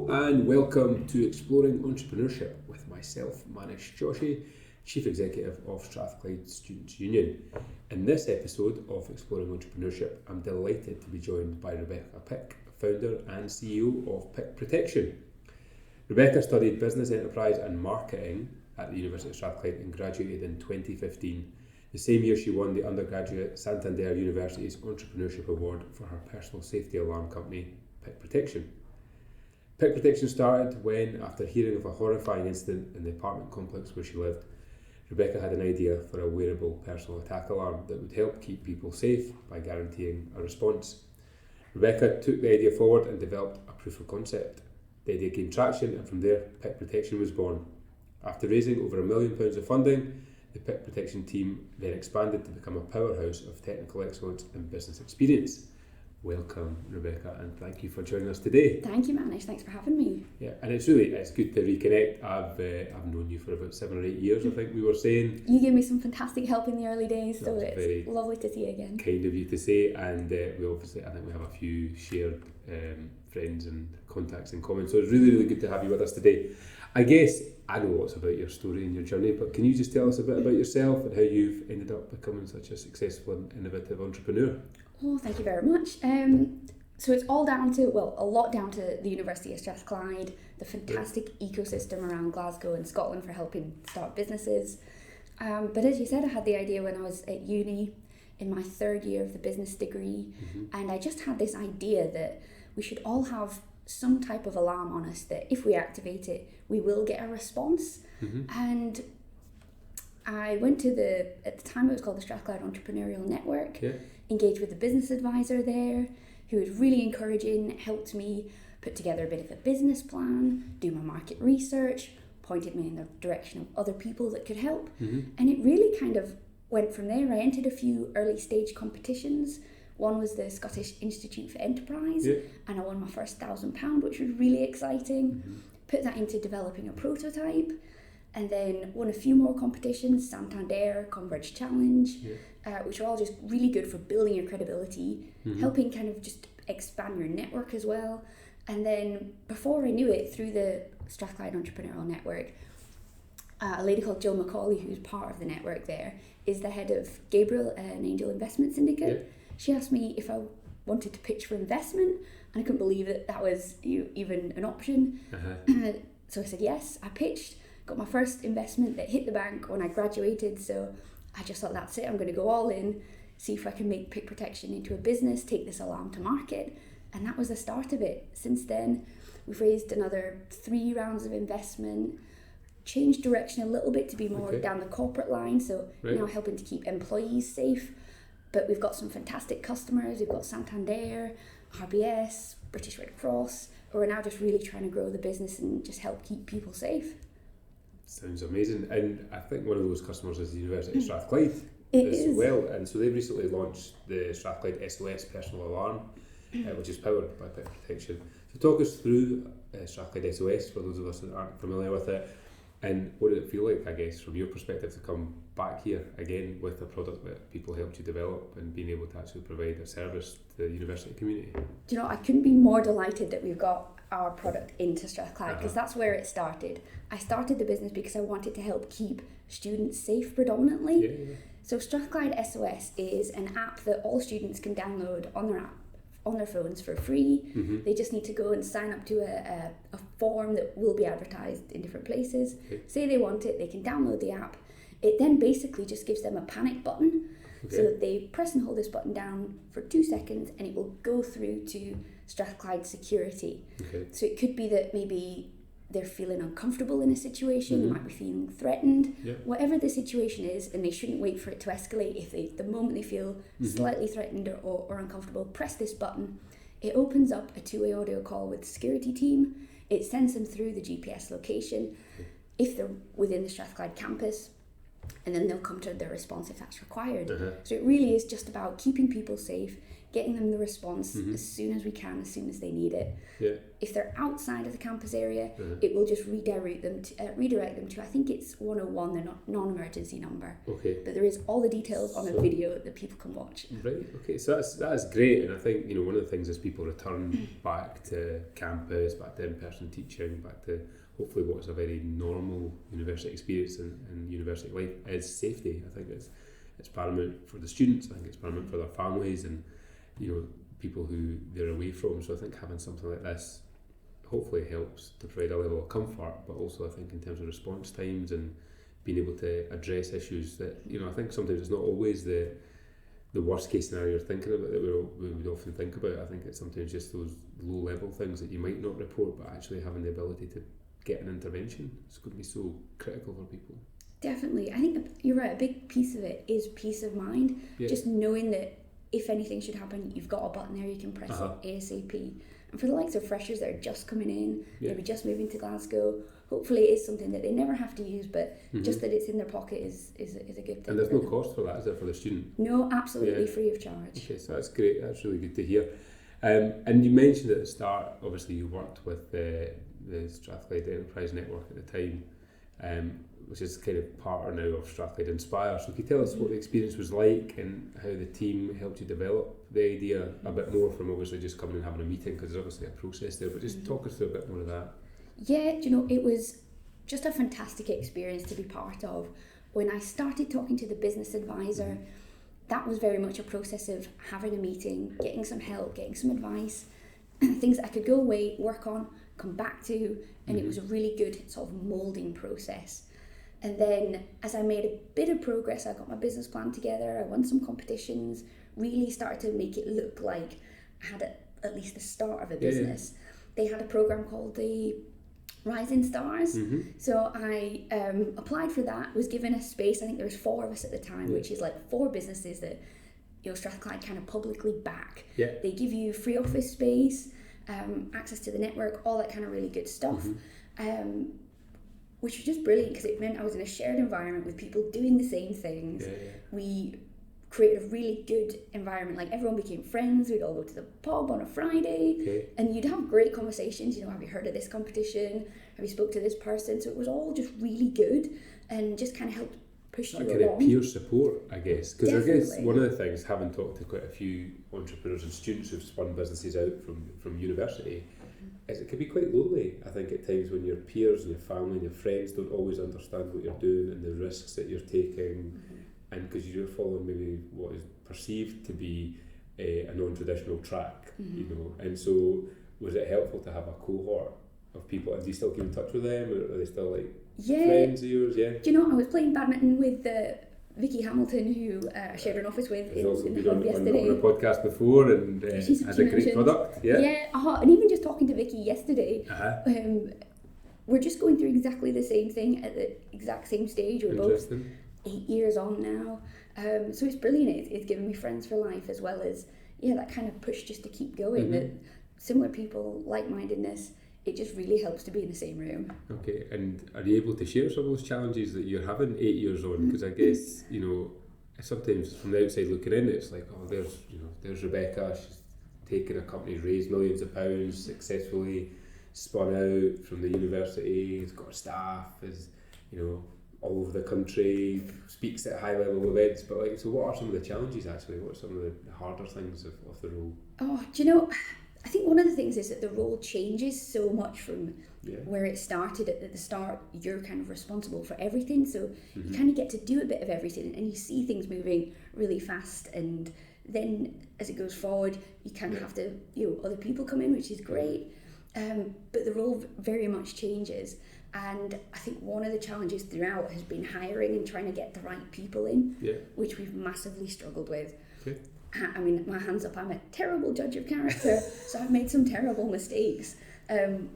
Hello and welcome to Exploring Entrepreneurship with myself, Manish Joshi, Chief Executive of Strathclyde Students' Union. In this episode of Exploring Entrepreneurship, I'm delighted to be joined by Rebecca Pick, founder and CEO of Pick Protection. Rebecca studied Business Enterprise and Marketing at the University of Strathclyde and graduated in 2015. The same year she won the undergraduate Santander University's Entrepreneurship Award for her personal safety alarm company, Pick Protection. Pick Protection started when, after hearing of a horrifying incident in the apartment complex where she lived, Rebecca had an idea for a wearable personal attack alarm that would help keep people safe by guaranteeing a response. Rebecca took the idea forward and developed a proof of concept. The idea gained traction, and from there, Pick Protection was born. After raising over £1 million of funding, the Pick Protection team then expanded to become a powerhouse of technical excellence and business experience. Welcome, Rebecca, and thank you for joining us today. Thank you, Manish. Thanks for having me. Yeah, and it's good to reconnect. I've known you for about 7 or 8 years, I think we were saying. You gave me some fantastic help in the early days, so it's lovely to see you again. Kind of you to say, and I think we have a few shared friends and contacts in common, so it's really, really good to have you with us today. I guess I know lots about your story and your journey, but can you just tell us a bit about yourself and how you've ended up becoming such a successful and innovative entrepreneur? Oh, thank you very much. So it's all down to, a lot down to the University of Strathclyde, the fantastic ecosystem around Glasgow and Scotland for helping start businesses. But as you said, I had the idea when I was at uni in my third year of the business degree, and I just had this idea that we should all have some type of alarm on us that if we activate it, we will get a response. And I went to at the time it was called the Strathclyde Entrepreneurial Network, engaged with a business advisor there who was really encouraging, helped me put together a bit of a business plan, do my market research, pointed me in the direction of other people that could help. And it really kind of went from there. I entered a few early stage competitions. One was the Scottish Institute for Enterprise, and I won my first £1,000, which was really exciting. Put that into developing a prototype, and then won a few more competitions, Santander, Converge Challenge, which are all just really good for building your credibility, helping kind of just expand your network as well. And then before I knew it, through the Strathclyde Entrepreneurial Network, a lady called Jill McCauley, who's part of the network there, is the head of Gabriel, an angel investment syndicate. She asked me if I wanted to pitch for investment, and I couldn't believe that was even an option. So I said yes. I pitched, got my first investment that hit the bank when I graduated, so I just thought, that's it, I'm going to go all in, see if I can make Pick Protection into a business, take this alarm to market, and that was the start of it. Since then, we've raised another 3 rounds of investment, changed direction a little bit to be more down the corporate line, so now helping to keep employees safe. But we've got some fantastic customers. We've got Santander, RBS, British Red Cross, who are now just really trying to grow the business and just help keep people safe. Sounds amazing. And I think one of those customers is the University of Strathclyde as well. And so they've recently launched the Strathclyde SOS personal alarm, which is powered by Pick Protection. So talk us through Strathclyde SOS for those of us that aren't familiar with it. And what did it feel like, I guess, from your perspective, to come back here again with a product that people helped you develop and being able to actually provide a service to the university community? Do you know, I couldn't be more delighted that we've got our product into Strathclyde, because that's where it started. I started the business because I wanted to help keep students safe predominantly. So Strathclyde SOS is an app that all students can download on their phones for free. They just need to go and sign up to a form that will be advertised in different places. Say they want it, they can download the app. It then basically just gives them a panic button. So they press and hold this button down for 2 seconds and it will go through to Strathclyde security. So it could be that maybe they're feeling uncomfortable in a situation, they might be feeling threatened, whatever the situation is, and they shouldn't wait for it to escalate. If the moment they feel slightly threatened or uncomfortable, press this button. It opens up a 2-way audio call with the security team. It sends them through the GPS location if they're within the Strathclyde campus, and then they'll come to their response if that's required. So it really is just about keeping people safe, getting them the response as soon as we can, as soon as they need it. Yeah. If they're outside of the campus area, it will just redirect them to, I think it's 101, their non-emergency number. Okay. But there is all the details on a video that people can watch. Right, okay, so that's great, and I think, you know, one of the things is people return back to campus, back to in-person teaching, back to hopefully what's a very normal university experience and university life is safety. I think it's paramount for the students, I think it's paramount for their families and, you know, people who they're away from. So I think having something like this hopefully helps to provide a level of comfort, but also I think in terms of response times and being able to address issues that, you know, I think sometimes it's not always the worst case scenario you're thinking about that we would often think about. I think it's sometimes just those low level things that you might not report, but actually having the ability to get an intervention is going to be so critical for people. Definitely. I think you're right, a big piece of it is peace of mind. Yeah. Just knowing that if anything should happen, you've got a button there, you can press it ASAP. And for the likes of freshers that are just coming in, maybe just moving to Glasgow, hopefully it is something that they never have to use, but just that it's in their pocket is a good thing. And there's no cost for that, is there, for the student? No, absolutely free of charge. Okay, so that's great, that's really good to hear. And you mentioned at the start, obviously you worked with the Strathclyde Enterprise Network at the time, which is kind of part now of Strathclyde Inspire. So can you tell us what the experience was like and how the team helped you develop the idea a bit more from obviously just coming and having a meeting, because there's obviously a process there, but just talk us through a bit more of that. Yeah, you know, it was just a fantastic experience to be part of. When I started talking to the business advisor, that was very much a process of having a meeting, getting some help, getting some advice, things that I could go away, work on, come back to, and it was a really good sort of moulding process. And then as I made a bit of progress, I got my business plan together, I won some competitions, really started to make it look like I had at least the start of a business. They had a program called the Rising Stars. So I applied for that, was given a space. I think there was 4 of us at the time, which is like 4 businesses that, you know, Strathclyde kind of publicly back. They give you free office space, access to the network, all that kind of really good stuff. Which was just brilliant because it meant I was in a shared environment with people doing the same things. We created a really good environment, like everyone became friends, we'd all go to the pub on a Friday and you'd have great conversations, you know, have you heard of this competition, have you spoke to this person? So it was all just really good and just kind of helped push you along. Kind of peer support, I guess, because I guess one of the things, having talked to quite a few entrepreneurs and students who've spun businesses out from university, is it can be quite lonely, I think, at times when your peers and your family and your friends don't always understand what you're doing and the risks that you're taking, and because you're following maybe what is perceived to be a non-traditional track, you know, and so was it helpful to have a cohort of people, and do you still keep in touch with them, or are they still like friends of yours? Do you know, I was playing badminton with Vicky Hamilton, who I shared an office with in the hub yesterday. On a podcast before, and has a great product. And even just talking to Vicky yesterday, we're just going through exactly the same thing at the exact same stage. We're both 8 years on now, so it's brilliant. It's given me friends for life, as well as that kind of push just to keep going. That similar people, like-mindedness. It just really helps to be in the same room. Okay, and are you able to share some of those challenges that you're having 8 years on? Because I guess, you know, sometimes from the outside looking in, it's like, oh, there's Rebecca, she's taken a company, raised millions of pounds, successfully spun out from the university, has got staff, is, you know, all over the country, speaks at high level events, but like, so what are some of the challenges actually? What are some of the harder things of the role? Oh, do you know, I think one of the things is that the role changes so much from where it started. At the start, you're kind of responsible for everything, so you kind of get to do a bit of everything, and you see things moving really fast, and then as it goes forward, you kind of have to, you know, other people come in, which is great, but the role very much changes. And I think one of the challenges throughout has been hiring and trying to get the right people in, which we've massively struggled with. I mean, my hands up, I'm a terrible judge of character, so I've made some terrible mistakes,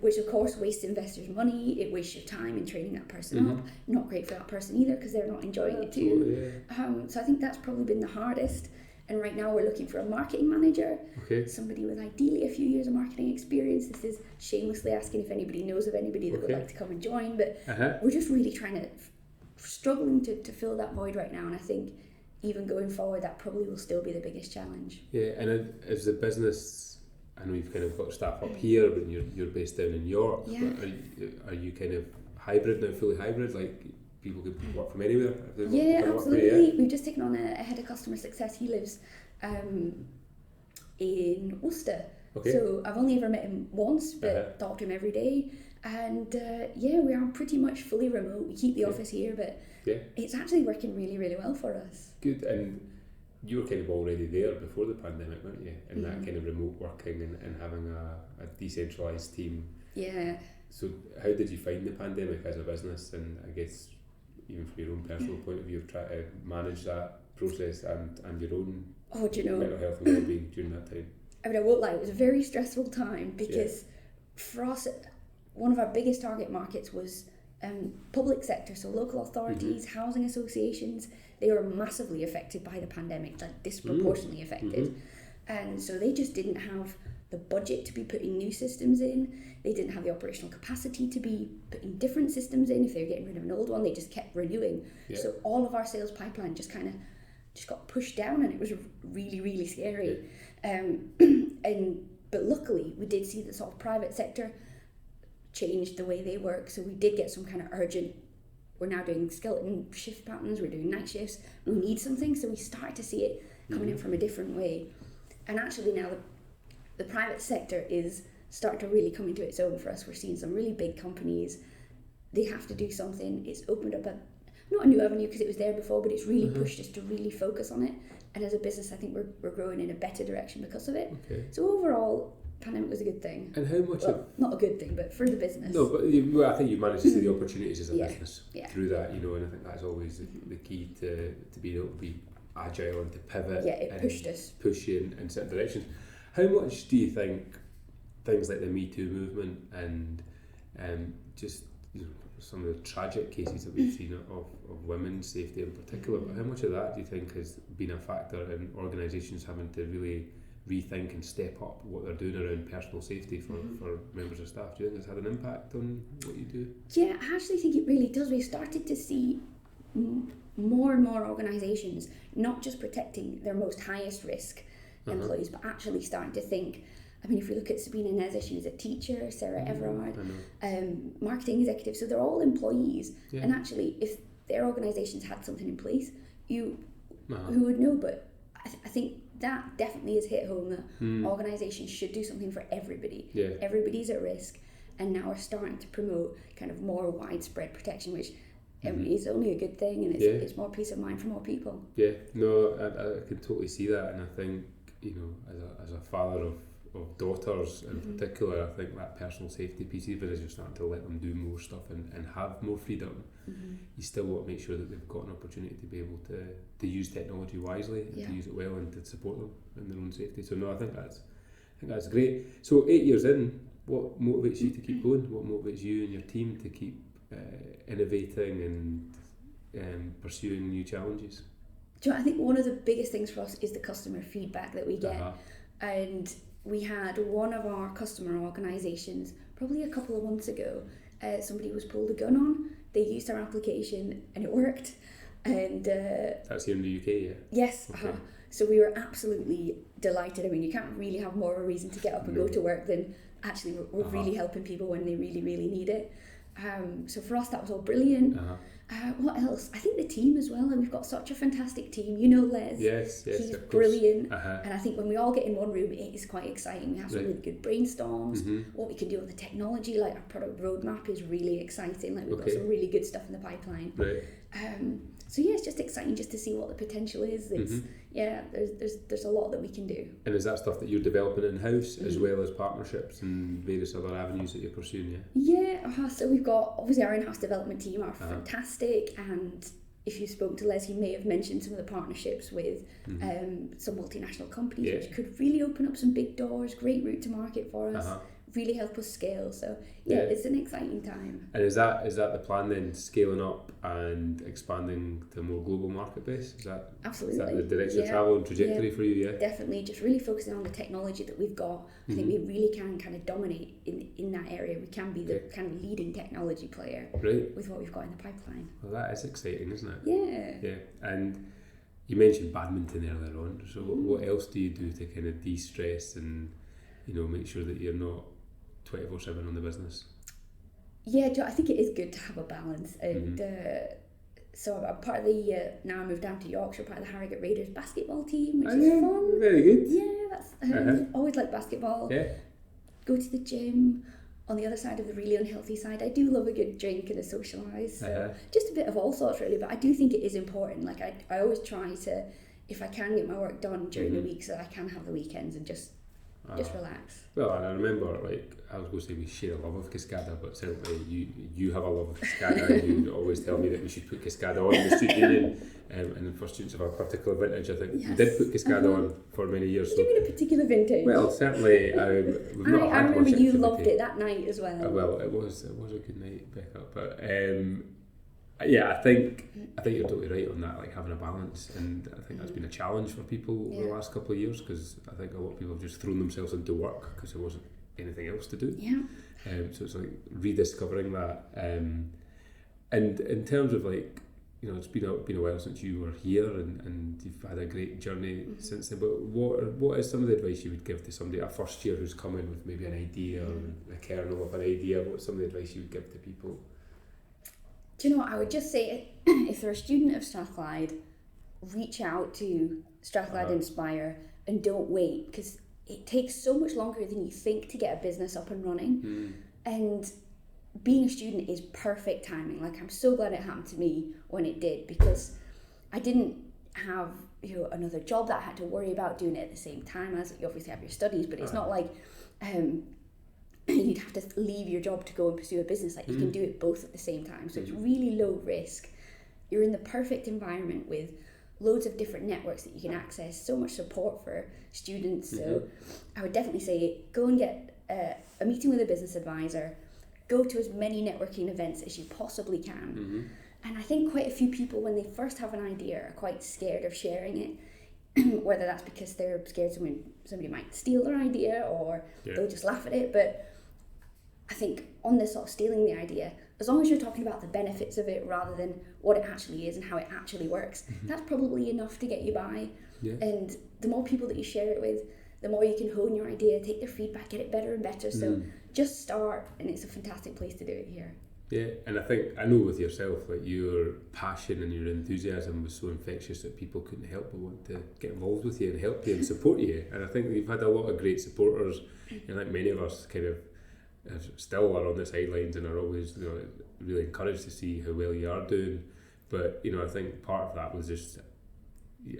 which of course wastes investors' money, it wastes your time in training that person up. Not great for that person either, because they're not enjoying it too. So I think that's probably been the hardest. And right now we're looking for a marketing manager, somebody with ideally a few years of marketing experience. This is shamelessly asking if anybody knows of anybody that would like to come and join, but we're just really struggling to fill that void right now. And I think even going forward, that probably will still be the biggest challenge. Yeah, and as the business, I know you've kind of got staff up here, but you're based down in York. Yeah. But are you kind of hybrid now, fully hybrid? Like people could work from anywhere? If they Yeah, want to absolutely. work for you, We've just taken on a head of customer success. He lives in Worcester. Okay. So I've only ever met him once, but talk to him every day. And we are pretty much fully remote. We keep the office here, but it's actually working really, really well for us. Good. And you were kind of already there before the pandemic, weren't you? And that kind of remote working and having a decentralised team. Yeah. So how did you find the pandemic as a business? And I guess even from your own personal point of view, try to manage that process and your own mental health and well-being during that time? I mean, I won't lie, it was a very stressful time because for us, one of our biggest target markets was public sector, so local authorities, housing associations. They were massively affected by the pandemic, like disproportionately affected. And so they just didn't have the budget to be putting new systems in. They didn't have the operational capacity to be putting different systems in. If they were getting rid of an old one, they just kept renewing. So all of our sales pipeline just got pushed down, and it was really, really scary. But luckily, we did see the sort of private sector changed the way they work. So we did get some kind of urgent. We're now doing skeleton shift patterns. We're doing night shifts. We need something, so we start to see it coming in from a different way. And actually now the private sector is starting to really come into its own for us. We're seeing some really big companies. They have to do something. It's opened up not a new avenue because it was there before, but it's really pushed us to really focus on it. And as a business, I think we're growing in a better direction because of it. Okay. So overall, pandemic was a good thing. And how much not a good thing, but for the business. No, but I think you managed to see the opportunities as a business through that, and I think that's always the key to being able to be agile and to pivot. Yeah, it pushed us. Push you in certain directions. How much do you think things like the Me Too movement and just some of the tragic cases that we've seen of women's safety in particular, but how much of that do you think has been a factor in organisations having to really rethink and step up what they're doing around personal safety for members of staff? Do you think it's had an impact on what you do? Yeah, I actually think it really does. We've started to see more and more organisations not just protecting their most highest risk employees, but actually starting to think. I mean, if we look at Sabina Neza, she was a teacher, Sarah Everard, marketing executive, so they're all employees. Yeah. And actually, if their organisations had something in place, who would know? But I think that definitely has hit home that organisations should do something for everybody. Yeah. Everybody's at risk, and now we're starting to promote kind of more widespread protection, which is only a good thing, and it's more peace of mind for more people. Yeah, no, I can totally see that, and I think, as a father of daughters in particular, I think that personal safety piece, even as you're starting to let them do more stuff and have more freedom, you still want to make sure that they've got an opportunity to be able to use technology wisely and to use it well and to support them in their own safety. So no, I think that's great. So 8 years in, what motivates you to keep going? What motivates you and your team to keep innovating and pursuing new challenges? Do you know, I think one of the biggest things for us is the customer feedback that we get. And we had one of our customer organisations probably a couple of months ago, somebody was pulled a gun on. They used our application and it worked. And that's here in the UK, yeah? Yes. Okay. So we were absolutely delighted. I mean, you can't really have more of a reason to get up and go to work than actually we're really helping people when they really, really need it. So for us, that was all brilliant. What else? I think the team as well. And we've got such a fantastic team. You know Les. Yes, he's brilliant. And I think when we all get in one room, it is quite exciting. We have some really good brainstorms. What we can do with the technology, like our product roadmap is really exciting. Like we've got some really good stuff in the pipeline. Right. So yeah, it's just exciting just to see what the potential is. It's there's a lot that we can do. And is that stuff that you're developing in-house as well as partnerships and various other avenues that you're pursuing? So we've got obviously our in-house development team are fantastic, and if you spoke to Les, he may have mentioned some of the partnerships with some multinational companies, which could really open up some big doors, great route to market for us. Really help us scale. So it's an exciting time. And is that the plan then, scaling up and expanding to a more global market base? Absolutely. Is that the direction of travel and trajectory for you? Definitely, just really focusing on the technology that we've got. I think we really can kind of dominate in that area. We can be the kind of leading technology player with what we've got in the pipeline. Well, that is exciting, isn't it? Yeah. And you mentioned badminton earlier on, so what else do you do to kind of de-stress and, you know, make sure that you're not 24/7 on the business? Yeah, I think it is good to have a balance, and so I'm part of the, now I moved down to Yorkshire, part of the Harrogate Raiders basketball team, which is fun. Very good. Yeah, that's always like basketball. Yeah. Go to the gym. On the other side of the really unhealthy side, I do love a good drink and a socialise. So just a bit of all sorts really, but I do think it is important. Like I always try to, if I can, get my work done during the week so that I can have the weekends and just relax. Well, and I remember, like, I was going to say we share a love of Cascada, but certainly you have a love of Cascada, and you always tell me that we should put Cascada on in the student union, and for students of a particular vintage, I think we did put Cascada on for many years. What do you mean a particular vintage? Well, certainly, we've not I had remember much you activity. loved it that night as well. Well, it was a good night, Becca, but yeah, I think you're totally right on that, like having a balance, and I think that's been a challenge for people over the last couple of years, because I think a lot of people have just thrown themselves into work because there wasn't anything else to do. Yeah. So it's like rediscovering that. And in terms of, like, you know, it's been a while since you were here, and you've had a great journey since then. But what is some of the advice you would give to somebody, a first year who's come in with maybe an idea or a kernel of an idea? What's some of the advice you would give to people? Do you know what, I would just say, if they're a student of Strathclyde, reach out to Strathclyde Inspire and don't wait, because it takes so much longer than you think to get a business up and running. And being a student is perfect timing. Like, I'm so glad it happened to me when it did, because I didn't have, you know, another job that I had to worry about doing it at the same time as. You obviously have your studies, but it's not like you'd have to leave your job to go and pursue a business. Like, you can do it both at the same time, so it's really low risk. You're in the perfect environment with loads of different networks that you can access, so much support for students. So I would definitely say go and get a meeting with a business advisor, go to as many networking events as you possibly can. And I think quite a few people, when they first have an idea, are quite scared of sharing it, whether that's because they're scared somebody might steal their idea, or they'll just laugh at it. But I think on this sort of stealing the idea, as long as you're talking about the benefits of it rather than what it actually is and how it actually works, that's probably enough to get you by. And the more people that you share it with, the more you can hone your idea, take their feedback, get it better and better. So just start, and it's a fantastic place to do it here. Yeah, and I know with yourself, like, your passion and your enthusiasm was so infectious that people couldn't help but want to get involved with you and help you and support you. And I think you've had a lot of great supporters, and like many of us kind of still are on the sidelines and are always, you know, really encouraged to see how well you are doing. But, you know, I think part of that was just,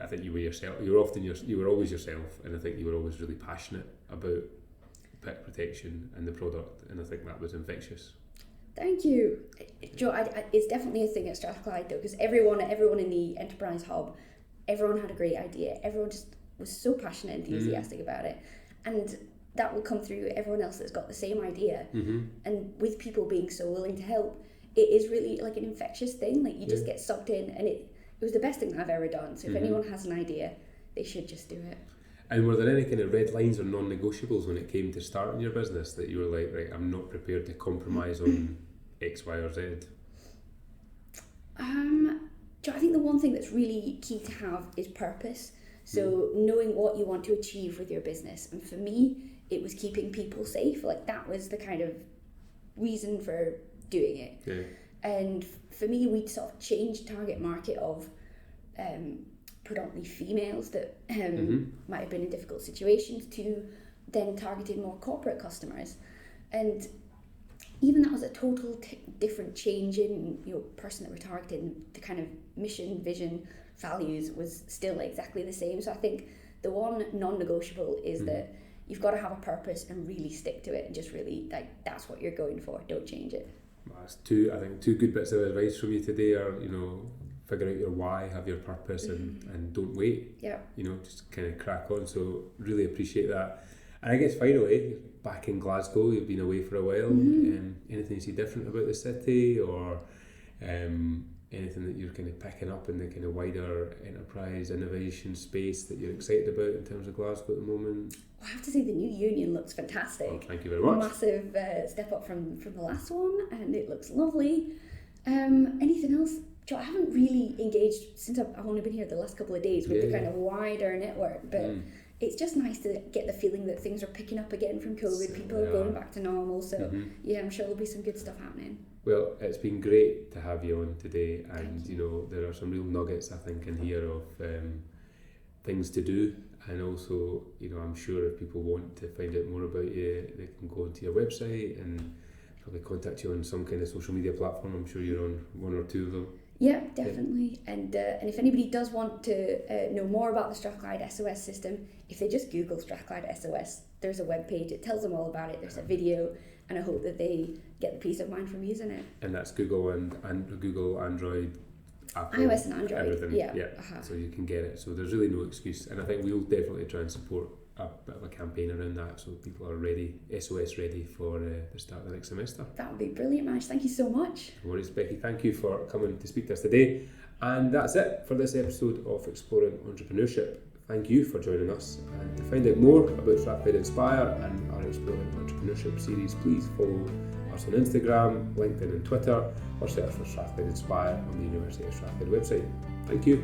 I think you were yourself. You were always yourself, and I think you were always really passionate about pet protection and the product, and I think that was infectious. Thank you. Joe, it's definitely a thing at Strathclyde though, because everyone in the Enterprise Hub, everyone had a great idea. Everyone just was so passionate and enthusiastic about it, and that will come through everyone else that's got the same idea. And with people being so willing to help, it is really like an infectious thing. Like, you just get sucked in, and it was the best thing that I've ever done. So if anyone has an idea, they should just do it. And were there any kind of red lines or non-negotiables when it came to starting your business that you were like, right, I'm not prepared to compromise on X, Y, or Z? I think the one thing that's really key to have is purpose. So knowing what you want to achieve with your business. And for me, it was keeping people safe. Like, that was the kind of reason for doing it. And for me, we'd sort of changed target market of predominantly females that might have been in difficult situations, to then targeted more corporate customers. And even that was a total different change in, you know, person that we're targeting. The kind of mission, vision, values was still exactly the same. So I think the one non-negotiable is that you've got to have a purpose and really stick to it, and just really, like, that's what you're going for. Don't change it. That's two good bits of advice from you today are, you know, figure out your why, have your purpose, and don't wait. You know, just kind of crack on. So really appreciate that. And I guess finally, back in Glasgow, you've been away for a while. Anything you see different about the city, or anything that you're kind of picking up in the kind of wider enterprise innovation space that you're excited about in terms of Glasgow at the moment? I have to say the new union looks fantastic. Oh, thank you very much. Massive step up from the last one, and it looks lovely. Anything else? I haven't really engaged since I've only been here the last couple of days with the kind of wider network, but it's just nice to get the feeling that things are picking up again from COVID. People are going back to normal, so I'm sure there'll be some good stuff happening. Well, it's been great to have you on today, and there are some real nuggets I think in here of things to do, and also I'm sure if people want to find out more about you, they can go onto your website and probably contact you on some kind of social media platform. I'm sure you're on one or two of them. Yeah, definitely. And if anybody does want to know more about the Strathclyde SOS system, if they just Google Strathclyde SOS, there's a webpage. It tells them all about it. There's a video, and I hope that they get the peace of mind from using it. And that's Google and Google, Android, Apple, iOS and Android. everything. Yeah. So you can get it. So there's really no excuse. And I think we'll definitely try and support a bit of a campaign around that, so people are ready, SOS ready for the start of the next semester. That would be brilliant, Manish. Thank you so much. No worries, Becky. Thank you for coming to speak to us today. And that's it for this episode of Exploring Entrepreneurship. Thank you for joining us. And to find out more about Strathclyde Inspire and our Exploring Entrepreneurship series, please follow us on Instagram, LinkedIn and Twitter, or search for Strathclyde Inspire on the University of Strathclyde website. Thank you.